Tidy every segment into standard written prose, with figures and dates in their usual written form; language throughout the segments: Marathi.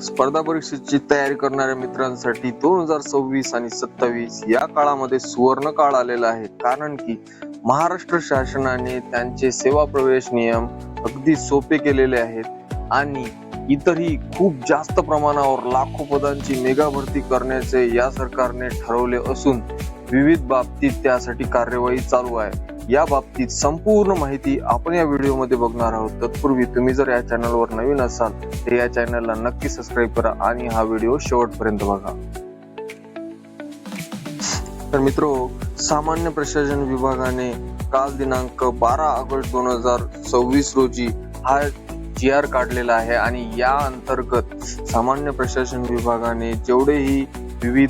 स्पर्धा परीक्षेची तयारी करणाऱ्या मित्रांसाठी 2026 आणि 27 या काळामध्ये सुवर्ण काळ आलेला आहे. कारण की महाराष्ट्र शासनाने त्यांचे सेवा प्रवेश नियम अगदी सोपे केलेले आहेत आणि इतरही खूप जास्त प्रमाणावर लाखो पदांची मेगा भरती करण्याचे या सरकारने ठरवले असून विविध बाबतीत त्यासाठी कार्यवाही चालू आहे. या बाबतीत संपूर्ण माहिती आपण या व्हिडिओमध्ये बघणार आहोत. तत्पूर्वी तुम्ही जर या चॅनलवर नवीन असाल तर या चॅनलला नक्की सबस्क्राईब करा आणि हा व्हिडिओ शेवटपर्यंत बघा. तर मित्रो, सामान्य प्रशासन विभागाने काल दिनांक 12 ऑगस्ट 2026 रोजी हा GR काढलेला आहे आणि या अंतर्गत सामान्य प्रशासन विभागाने जेवढेही विविध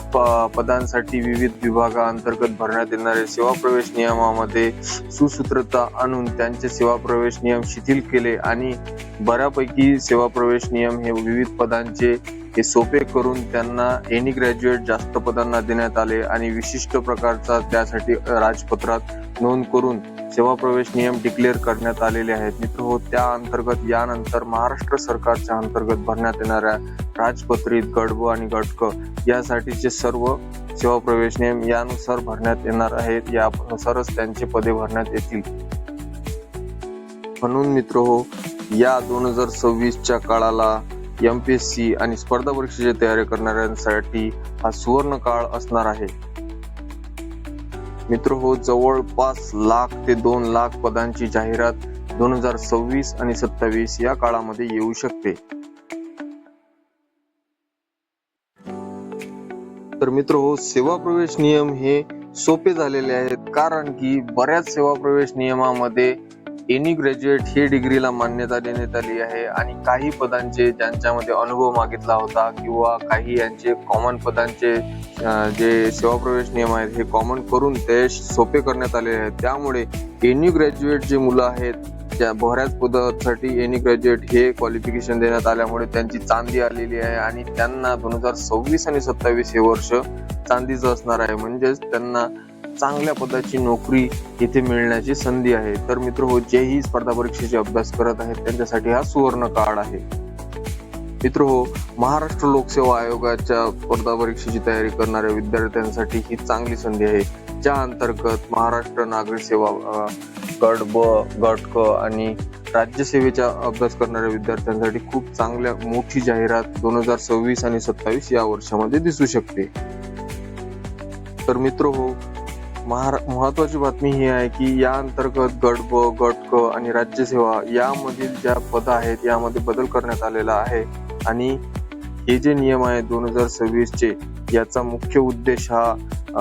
पदांसाठी विविध विभागाअंतर्गत भरण्यात येणारे सेवा प्रवेश नियमामध्ये सुसूत्रता आणून त्यांचे सेवा प्रवेश नियम शिथिल केले आणि बऱ्यापैकी सेवा प्रवेश नियम हे विविध पदांचे हे सोपे करून त्यांना एनी ग्रॅज्युएट जास्त पदांना देण्यात आले आणि विशिष्ट प्रकारचा त्यासाठी राजपत्रात नोंद करून सेवा प्रवेश नियम डिक्लेअर करण्यात आलेले आहेत. मित्र, त्या अंतर्गत यानंतर महाराष्ट्र सरकारच्या अंतर्गत भरण्यात येणाऱ्या राजपत्रित गट ब आणि गट क यासाठीचे सर्व सेवा प्रवेश नियम यानुसार भरण्यात येणार आहेत. यानुसारच त्यांचे पदे भरण्यात येतील. म्हणून मित्र, या 2026च्या काळाला MPSC आणि स्पर्धा परीक्षेची तयारी करणाऱ्यांसाठी हा सुवर्ण काळ असणार आहे. मित्र, जवळपास 1,00,000 ते 2,00,000 पदांची जाहिरात 2026 आणि 27 या काळामध्ये येऊ शकते. तर मित्र, सेवा प्रवेश नियम हे सोपे झालेले आहेत कारण की बऱ्याच सेवा प्रवेश नियमामध्ये एनी ग्रॅज्युएट ही डिग्रीला मान्यता देण्यात आली आहे आणि काही पदांचे ज्यांच्यामध्ये अनुभव मागितला होता किंवा काही यांचे कॉमन पदांचे जे सेवा प्रवेश नियम आहेत हे कॉमन करून ते सोपे करण्यात आले आहेत. त्यामुळे एनी ग्रॅज्युएट जे मुलं आहेत त्या बऱ्याच पदासाठी एनी ग्रॅज्युएट हे क्वालिफिकेशन देण्यात आल्यामुळे त्यांची चांदी आलेली आहे आणि त्यांना 2026 आणि 27 हे वर्ष चांदीचं असणार आहे. म्हणजेच त्यांना चांगल्या पदाची नोकरी इथे मिळण्याची संधी आहे. तर मित्र, जेही स्पर्धा परीक्षेचे अभ्यास करत आहेत त्यांच्यासाठी हा सुवर्ण काळ आहे. मित्र, महाराष्ट्र लोकसेवा आयोगाच्या स्पर्धा परीक्षेची तयारी करणाऱ्या विद्यार्थ्यांसाठी ही चांगली संधी आहे. ज्या अंतर्गत महाराष्ट्र नागरिक सेवा गट ब, गट क आणि राज्यसेवेचा अभ्यास करणाऱ्या विद्यार्थ्यांसाठी खूप चांगल्या मोठी जाहिरात 2026 आणि 27 या वर्षामध्ये दिसू शकते. तर मित्र, महत्वाची बातमी ही आहे की या अंतर्गत गट ब, गट क आणि राज्यसेवा यामधील ज्या पद आहेत यामध्ये बदल करण्यात आलेला आहे आणि हे जे नियम आहेत 2026 चे याचा मुख्य उद्देश हा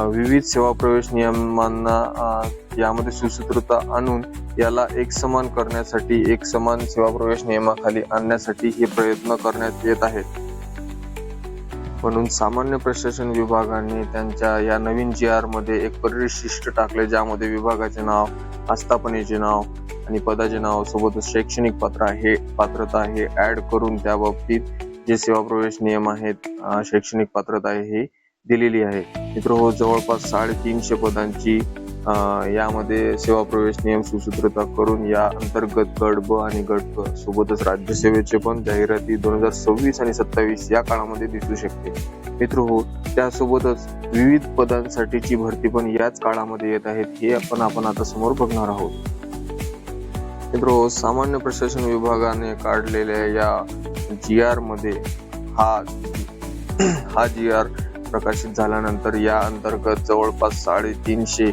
विविध सेवा प्रवेश नियमांना यामध्ये सुसूत्रता आणून याला एकसमान करण्यासाठी, एक समान सेवा प्रवेश नियमाखाली आणण्यासाठी हे प्रयत्न करण्यात येत आहेत. म्हणून सामान्य प्रशासन विभागाने त्यांच्या या नवीन GR मध्ये एक परिशिष्ट टाकले ज्यामध्ये विभागाचे नाव, आस्थापनेचे नाव आणि पदाचे नाव सोबतच शैक्षणिक पात्रता हे ऍड करून त्या बाबतीत जे सेवा प्रवेश नियम आहेत, शैक्षणिक पात्रता आहे हे दिलेली आहे. मित्र, जवळपास 350 पदांची यामध्ये सेवा प्रवेश नियम सुसूत्रता करून या अंतर्गत गट ब आणि गट क सोबतच राज्यसेवेचे पण जाहिराती 2026 आणि 27 या काळामध्ये दिसू शकते. मित्र, त्यासोबतच विविध पदांसाठीची भरती पण याच काळामध्ये येत आहेत हे आपण आता समोर बघणार आहोत. मित्र, सामान्य प्रशासन विभागाने काढलेल्या या GR मध्ये हा GR प्रकाशित झाल्यानंतर या अंतर्गत जवळपास 350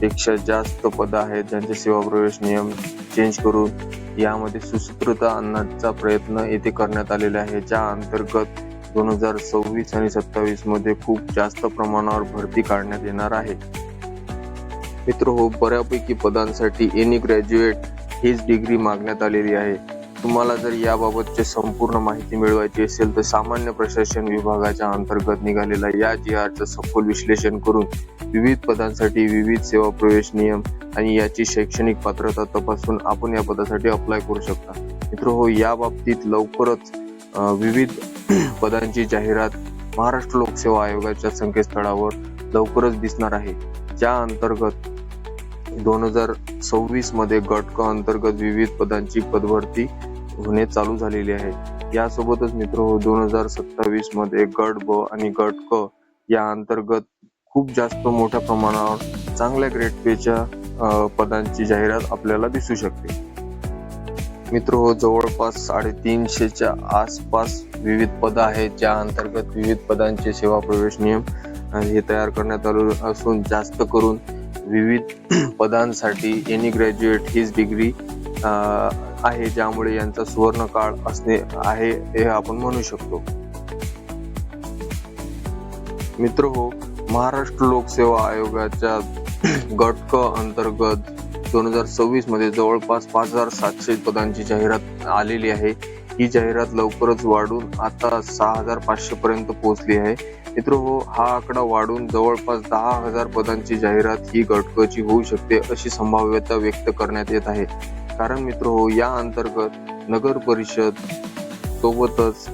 पेक्षा जास्त पद आहेत ज्यांचे सेवा प्रवेश नियम चेंज करून यामध्ये सुसूत्रता आणण्याचा प्रयत्न येथे करण्यात आलेला आहे. ज्या अंतर्गत 2026 आणि 27 मध्ये खूप जास्त प्रमाणावर भरती काढण्यात येणार आहे. मित्र, बऱ्यापैकी पदांसाठी एनी ग्रॅज्युएट हीच डिग्री मागण्यात आलेली आहे. तुम्हाला जर याबाबतची संपूर्ण माहिती मिळवायची असेल तर सामान्य प्रशासन विभागाच्या अंतर्गत निघालेल्या या GRचं सखोल विश्लेषण करून विविध पदांसाठी विविध सेवा प्रवेश नियम आणि याची शैक्षणिक पात्रता तपासून आपण या पदासाठी अप्लाय करू शकता. मित्र, या बाबतीत लवकरच विविध पदांची जाहिरात महाराष्ट्र लोकसेवा आयोगाच्या संकेतस्थळावर लवकरच दिसणार आहे. ज्या अंतर्गत 2026 मध्ये गट क अंतर्गत विविध पदांची पदभरती होणे चालू झालेली आहे. यासोबतच मित्र 2027 मध्ये गट ब आणि गट क या अंतर्गत खूप जास्त मोठ्या प्रमाणावर चांगल्या ग्रेड पेच्या पदांची जाहिरात आपल्याला दिसू शकते. मित्र जवळपास 350च्या आसपास विविध पद आहेत, ज्या अंतर्गत विविध पदांचे सेवा प्रवेश नियम हे तयार करण्यात आले असून जास्त करून विविध पदांसाठी एनी ग्रॅज्युएट हीच डिग्री आहे, ज्यामुळे यांचा सुवर्ण काळ असणे आहे हे आपण म्हणू शकतो. मित्र महाराष्ट्र लोकसेवा आयोगाच्या गट क अंतर्गत 2026 मध्ये जवळपास 5700 पदांची जाहिरात आलेली आहे. ही जाहिरात लवकरच वाढून आता 6500 पर्यंत पोहोचली आहे. मित्र हा आकडा वाढून जवळपास 10,000 पदांची जाहिरात ही गट क ची होऊ शकते अशी संभाव्यता व्यक्त करण्यात येत आहे. कारण मित्र या अंतर्गत नगर परिषद सोबतच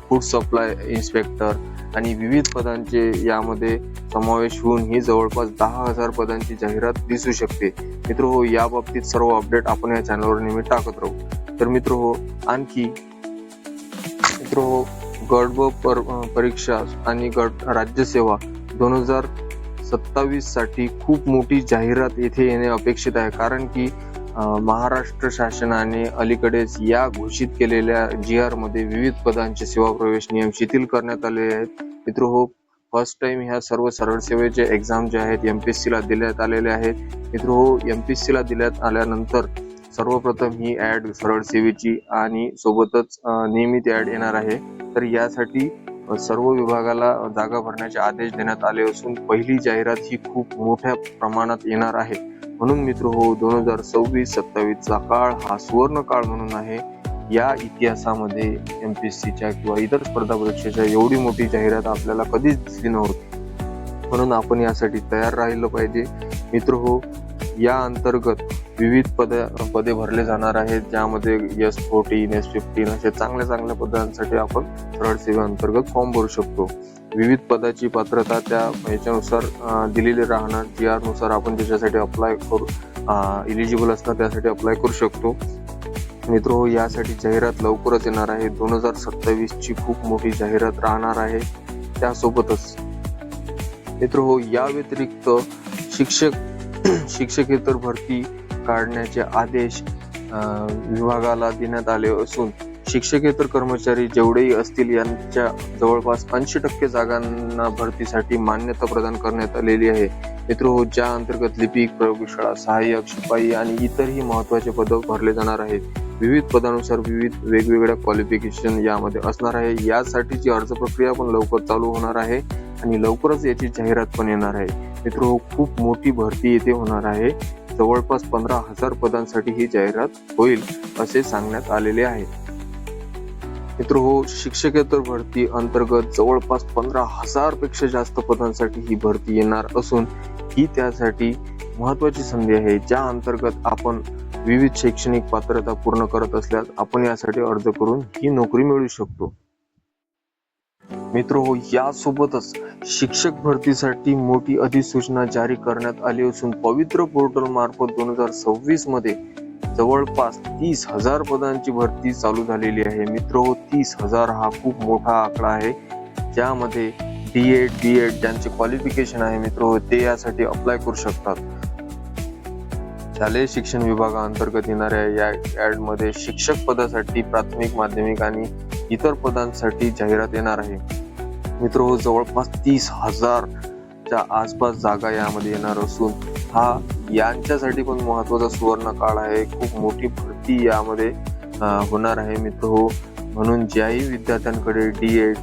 फूड सप्लाय इन्स्पेक्टर आणि विविध पदांचे यामध्ये समावेश होऊन ही जवळपास 10,000 पदांची जाहिरात दिसू शकते. मित्र या बाबतीत सर्व अपडेट आपण या चॅनलवर नेहमी टाकत राहू. तर मित्र आणखी गट ब परीक्षा आणि गट राज्यसेवा 2027 साठी खूप मोठी जाहिरात येथे येणे अपेक्षित आहे. कारण की महाराष्ट्र शासनाने अलीकडेच या घोषित केलेल्या GR मध्ये विविध पदांचे सेवा प्रवेश नियम शिथिल करण्यात आले आहेत. मित्र फर्स्ट टाइम ह्या सर्व सरळ सेवेचे एक्झाम जे आहेत MPSC ला देण्यात आलेले आहेत. मित्र MPSC ला देण्यात आल्यानंतर सर्वप्रथम ही ऍड सरळ सेवेची आणि सोबतच नियमित ऍड येणार आहे. तर यासाठी सर्व विभागाला जागा भरण्याचे आदेश देण्यात आले असून पहिली जाहिरात ही खूप मोठ्या प्रमाणात येणार आहे. म्हणून मित्र 2026-27 चा काळ हा सुवर्ण काळ म्हणून आहे. या इतिहासामध्ये MPSCच्या किंवा इतर स्पर्धा परीक्षेच्या एवढी मोठी जाहिरात आपल्याला कधीच दिसली नव्हती. म्हणून आपण यासाठी तयार राहिलं पाहिजे. मित्र या अंतर्गत विविध पदे भरले जाणार आहेत, ज्यामध्ये S14, S15 अशा चांगल्या पदांसाठी आपण सरळ सेवे अंतर्गत फॉर्म भरू शकतो. विविध पदाची पात्रता त्या याच्यानुसार दिलेली राहणार. GR नुसार आपण त्याच्यासाठी अप्लाय करू इलिजिबल असणार त्यासाठी अप्लाय करू शकतो. मित्र यासाठी जाहिरात लवकरच येणार आहे. 2027 ची खूप मोठी जाहिरात राहणार आहे. त्यासोबतच मित्र या व्यतिरिक्त शिक्षकेतर भरती काढण्याचे आदेश विभागाला देण्यात आले असून शिक्षकेतर कर्मचारी जेवढेही असतील यांच्या जवळपास 80% जागांना भरतीसाठी मान्यता प्रदान करण्यात आलेली आहे. मित्र ज्या अंतर्गत लिपिक, प्रयोगशाळा सहाय्यक, शिपाई आणि इतरही महत्वाचे पद भरले जाणार आहेत. विविध पदानुसार विविध वेगवेगळ्या क्वालिफिकेशन यामध्ये असणार आहे. यासाठीची अर्ज प्रक्रिया पण लवकर चालू होणार आहे आणि लवकरच याची जाहिरात पण येणार आहे. मित्र खूप मोठी भरती येथे होणार आहे. जवळपास 15,000 पदांसाठी ही जाहिरात होईल असे सांगण्यात आलेले आहे. मित्र शिक्षकेतर भरती अंतर्गत जवळपास 15,000 पेक्षा जास्त पदांसाठी ही भरती येणार असून ही त्यासाठी महत्वाची संधी आहे, ज्या अंतर्गत आपण विविध शैक्षणिक पात्रता पूर्ण करत असल्यास आपण यासाठी अर्ज करून ही नोकरी मिळवू शकतो. मित्र यासोबतच शिक्षक भरतीसाठी मोठी अधिसूचना जारी करण्यात आली असून पवित्र पोर्टल मार्फत 2026 मध्ये जवळपास 30,000 पदांची भरती चालू झालेली आहे. मित्र 30,000 हा खूप मोठा आकडा आहे, ज्यामध्ये D.Ed, B.Ed ज्यांचे क्वालिफिकेशन आहे मित्र ते यासाठी अप्लाय करू शकतात. शालेय शिक्षण विभागाअंतर्गत येणाऱ्या या ऍड मध्ये शिक्षक पदासाठी प्राथमिक, माध्यमिक आणि इतर पदांसाठी जाहिरात येणार आहे. मित्र जवळपास 30,000 च्या आसपास जागा यामध्ये येणार असून हा यांच्यासाठी पण महत्वाचा सुवर्ण काळ आहे. खूप मोठी भरती यामध्ये होणार आहे मित्र. म्हणून ज्याही विद्यार्थ्यांकडे D.Ed,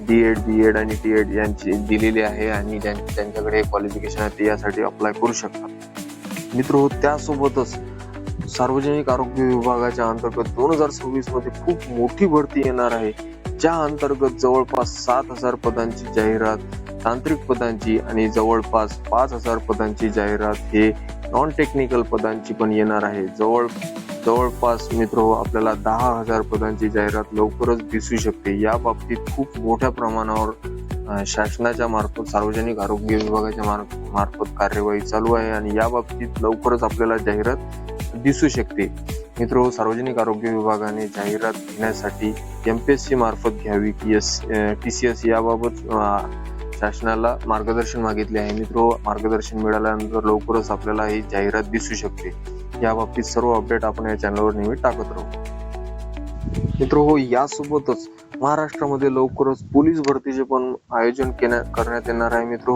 B.Ed आणि T.Ed यांची दिलेली आहे आणि त्यांच्याकडे क्वालिफिकेशन आहे ते यासाठी अप्लाय करू शकतात. मित्र त्यासोबतच सार्वजनिक आरोग्य विभागाच्या अंतर्गत 2026 मध्ये खूप मोठी भरती येणार आहे, ज्या अंतर्गत जवळपास 7,000 पदांची जाहिरात तांत्रिक पदांची आणि जवळपास 5,000 पदांची जाहिरात हे नॉन टेक्निकल पदांची पण येणार आहे. जवळपास मित्र आपल्याला 10,000 पदांची जाहिरात लवकरच दिसू शकते. या बाबतीत खूप मोठ्या प्रमाणावर शासनाच्या मार्फत सार्वजनिक आरोग्य विभागाच्या मार्फत कार्यवाही चालू आहे आणि या बाबतीत लवकरच आपल्याला जाहिरात दिसू शकते. मित्र, सार्वजनिक आरोग्य विभागाने जाहिरात घेण्यासाठी MPSC मार्फत घ्यावी की TCS याबाबत शासनाला मार्गदर्शन मागितले आहे. मित्र, मार्गदर्शन मिळाल्यानंतर लवकरच आपल्याला ही जाहिरात दिसू शकते. या बाबतीत सर्व अपडेट आपण या चॅनलवर नेहमी टाकत राहू. मित्र, यासोबतच महाराष्ट्रामध्ये लवकरच पोलीस भरतीचे पण आयोजन करण्यात येणार आहे. मित्र,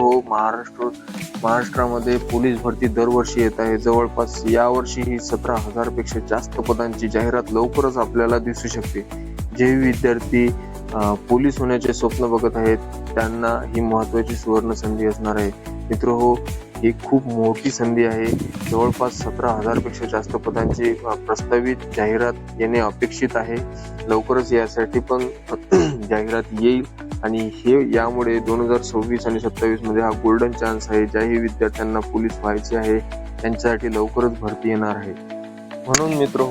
महाराष्ट्रामध्ये पोलीस भरती दरवर्षी येत आहे. जवळपास यावर्षी ही 17,000 पेक्षा जास्त पदांची जाहिरात लवकरच आपल्याला दिसू शकते. जे विद्यार्थी पोलीस होण्याचे स्वप्न बघत आहेत त्यांना ही महत्वाची सुवर्ण संधी असणार आहे. मित्र, ही खूप मोठी संधी आहे. जवळपास 17,000 पेक्षा जास्त पदांची प्रस्तावित जाहिरात येणे अपेक्षित आहे. लवकरच यासाठी पण जाहिरात येईल आणि यामुळे 2026 आणि 27 मध्ये हा गोल्डन चान्स आहे. ज्याही विद्यार्थ्यांना पोलीस व्हायचे आहे त्यांच्यासाठी लवकरच भरती येणार आहे. म्हणून मित्र,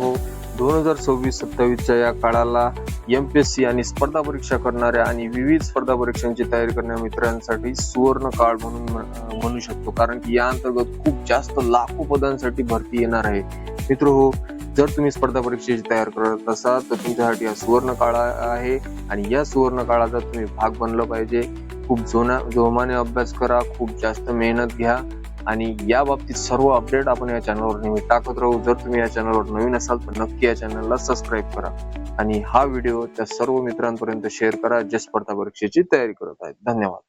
2026-27 या काळाला MPSC आणि स्पर्धा परीक्षा करणाऱ्या आणि विविध स्पर्धा परीक्षांची तयारी करणाऱ्या मित्रांसाठी सुवर्ण काळ म्हणू शकतो. कारण की या अंतर्गत खूप जास्त लाखो पदांसाठी भरती येणार आहे. मित्र, जर तुम्ही स्पर्धा परीक्षेची तयार करत असाल तर तुमच्यासाठी हा सुवर्ण काळ आहे आणि या सुवर्ण काळाचा तुम्ही भाग बनलं पाहिजे. खूप जोमाने अभ्यास करा, खूप जास्त मेहनत घ्या आणि या बाबतीत सर्व अपडेट आपण या चॅनलवर नेहमी टाकत राहू. जर तुम्ही या चॅनलवर नवीन असाल तर नक्की या चॅनलला सबस्क्राईब करा आणि हा व्हिडिओ त्या सर्व मित्रांपर्यंत शेअर करा जे स्पर्धा परीक्षेची तयारी करत आहेत. धन्यवाद.